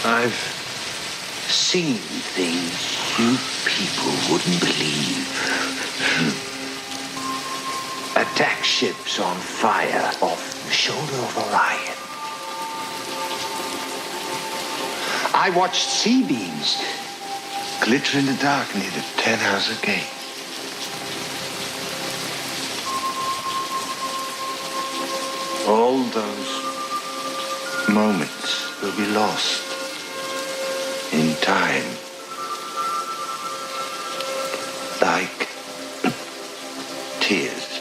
I've seen things you people wouldn't believe. Attack ships on fire off the shoulder of Orion. I watched sea beams glitter in the dark near the Tannhauser Gate. All those moments will be lost in time, like tears.